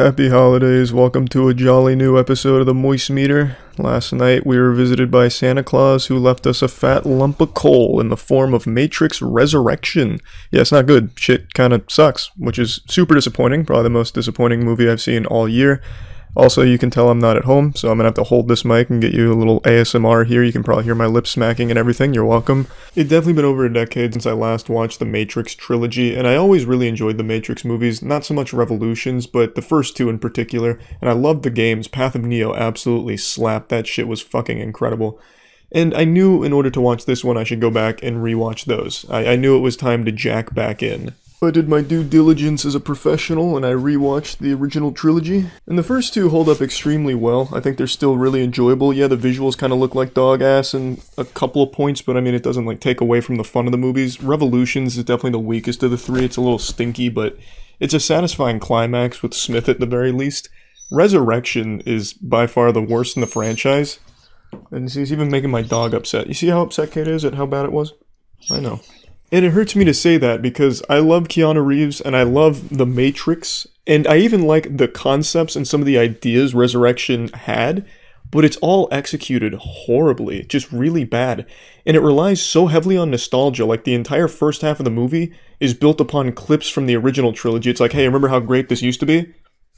Happy holidays, welcome to a jolly new episode of the Moist Meter. Last night we were visited by Santa Claus, who left us a fat lump of coal in the form of Matrix Resurrection. Yeah, it's not good. Shit kinda sucks, which is super disappointing. Probably the most disappointing movie I've seen all year. Also, you can tell I'm not at home, so I'm gonna have to hold this mic and get you a little ASMR here. You can probably hear my lips smacking and everything. You're welcome. It's definitely been over a decade since I last watched the Matrix trilogy, and I always really enjoyed the Matrix movies. Not so much Revolutions, but the first two in particular. And I loved the games. Path of Neo absolutely slapped. That shit was fucking incredible. And I knew in order to watch this one, I should go back and rewatch those. I knew it was time to jack back in. I did my due diligence as a professional and I rewatched the original trilogy. And the first two hold up extremely well. I think they're still really enjoyable. Yeah, the visuals kind of look like dog ass in a couple of points, but I mean, it doesn't like take away from the fun of the movies. Revolutions is definitely the weakest of the three. It's a little stinky, but it's a satisfying climax with Smith at the very least. Resurrection is by far the worst in the franchise. And he's even making my dog upset. You see how upset Kate is at how bad it was? I know. And it hurts me to say that because I love Keanu Reeves and I love The Matrix, and I even like the concepts and some of the ideas Resurrection had, but it's all executed horribly, just really bad. And it relies so heavily on nostalgia, like the entire first half of the movie is built upon clips from the original trilogy. It's like, hey, remember how great this used to be?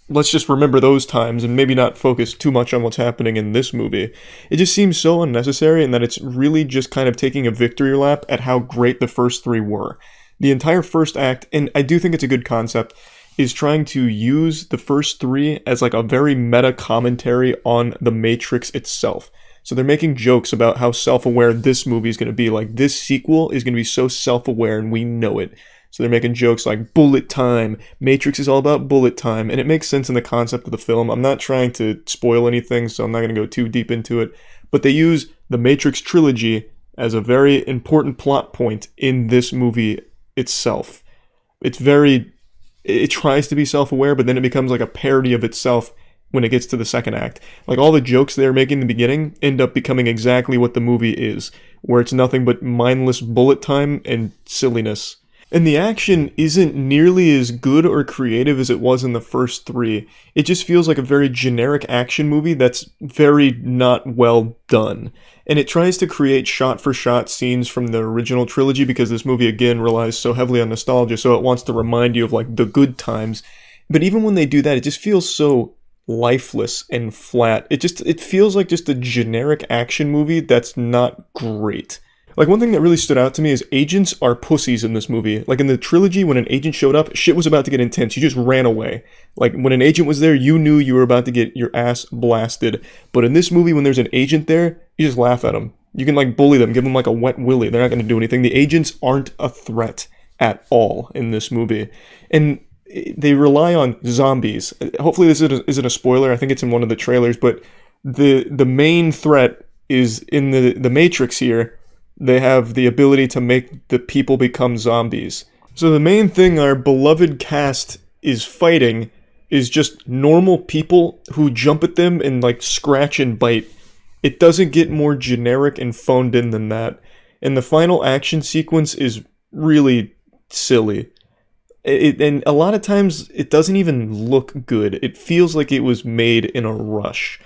Let's just remember those times and maybe not focus too much on what's happening in this movie. It just seems so unnecessary and that it's really just kind of taking a victory lap at how great the first three were. The entire first act, and I do think it's a good concept, is trying to use the first three as like a very meta commentary on the Matrix itself. So they're making jokes about how self-aware this movie is going to be. Like, this sequel is going to be so self-aware and we know it. So they're making jokes like bullet time. Matrix is all about bullet time. And it makes sense in the concept of the film. I'm not trying to spoil anything, so I'm not going to go too deep into it. But they use the Matrix trilogy as a very important plot point in this movie itself. It tries to be self-aware, but then it becomes like a parody of itself when it gets to the second act. Like, all the jokes they're making in the beginning end up becoming exactly what the movie is, where it's nothing but mindless bullet time and silliness. And the action isn't nearly as good or creative as it was in the first three. It just feels like a very generic action movie that's very not well done. And it tries to create shot-for-shot scenes from the original trilogy because this movie, again, relies so heavily on nostalgia, so it wants to remind you of, like, the good times. But even when they do that, it just feels so lifeless and flat. It feels like just a generic action movie that's not great. Like, one thing that really stood out to me is agents are pussies in this movie. Like, in the trilogy, when an agent showed up, shit was about to get intense. You just ran away. Like, when an agent was there, you knew you were about to get your ass blasted. But in this movie, when there's an agent there, you just laugh at them. You can, like, bully them, give them, like, a wet willy. They're not going to do anything. The agents aren't a threat at all in this movie. And they rely on zombies. Hopefully this isn't a spoiler. I think it's in one of the trailers. But the main threat is in the Matrix here. They have the ability to make the people become zombies. So the main thing our beloved cast is fighting is just normal people who jump at them and, like, scratch and bite. It doesn't get more generic and phoned in than that. And the final action sequence is really silly. And a lot of times it doesn't even look good. It feels like it was made in a rush.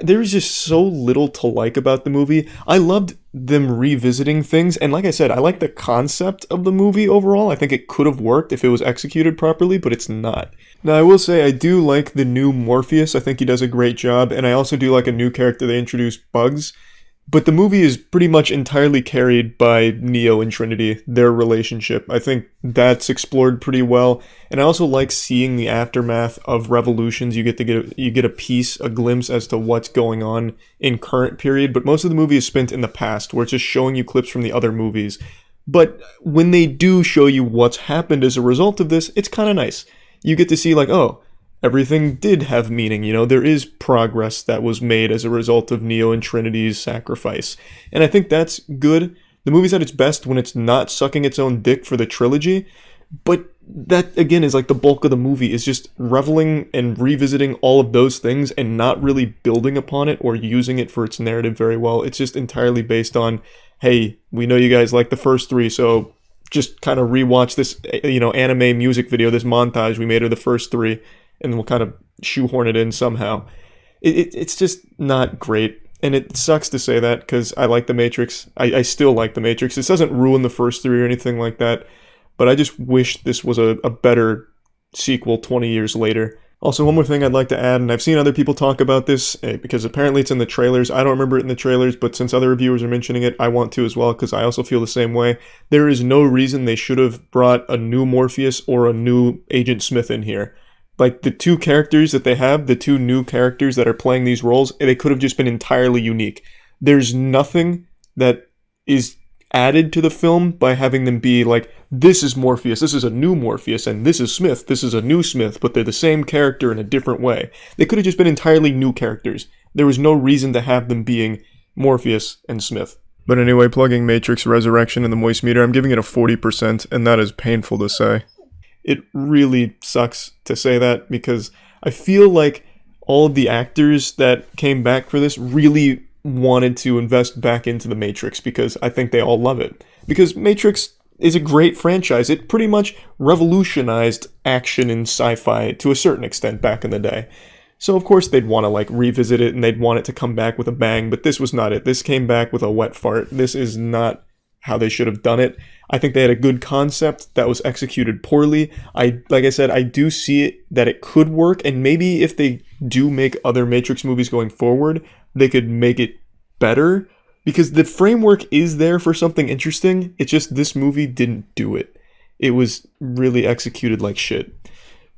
There's just so little to like about the movie. I loved them revisiting things, and like I said, I like the concept of the movie overall. I think it could have worked if it was executed properly, but it's not. Now, I will say I do like the new Morpheus. I think he does a great job, and I also do like a new character they introduced, Bugs. But the movie is pretty much entirely carried by Neo and Trinity, their relationship. I think that's explored pretty well. And I also like seeing the aftermath of Revolutions. You get a glimpse as to what's going on in current period. But most of the movie is spent in the past, where it's just showing you clips from the other movies. But when they do show you what's happened as a result of this, it's kind of nice. You get to see, like, oh, everything did have meaning, you know, there is progress that was made as a result of Neo and Trinity's sacrifice. And I think that's good. The movie's at its best when it's not sucking its own dick for the trilogy, but that, again, is like the bulk of the movie, is just reveling and revisiting all of those things and not really building upon it or using it for its narrative very well. It's just entirely based on, hey, we know you guys like the first three, so just kind of rewatch this, you know, anime music video, this montage we made of the first three, and we'll kind of shoehorn it in somehow. It's just not great. And it sucks to say that because I like The Matrix. I still like The Matrix. This doesn't ruin the first three or anything like that, but I just wish this was a better sequel 20 years later. Also, one more thing I'd like to add, and I've seen other people talk about this, because apparently it's in the trailers. I don't remember it in the trailers, but since other reviewers are mentioning it, I want to as well, because I also feel the same way. There is no reason they should have brought a new Morpheus or a new Agent Smith in here. Like, the two characters that they have, the two new characters that are playing these roles, they could have just been entirely unique. There's nothing that is added to the film by having them be like, this is Morpheus, this is a new Morpheus, and this is Smith, this is a new Smith, but they're the same character in a different way. They could have just been entirely new characters. There was no reason to have them being Morpheus and Smith. But anyway, plugging Matrix Resurrection in the Moist Meter, I'm giving it a 40%, and that is painful to say. It really sucks to say that, because I feel like all of the actors that came back for this really wanted to invest back into the Matrix, because I think they all love it. Because Matrix is a great franchise. It pretty much revolutionized action in sci-fi to a certain extent back in the day. So of course they'd want to like revisit it and they'd want it to come back with a bang, but this was not it. This came back with a wet fart. This is not how they should have done it. I think they had a good concept that was executed poorly. Like I said, I do see it that it could work, and maybe if they do make other Matrix movies going forward, they could make it better, because the framework is there for something interesting. It's just this movie didn't do it. It was really executed like shit.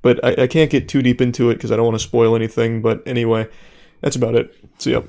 But I can't get too deep into it because I don't want to spoil anything. But anyway, that's about it. See ya.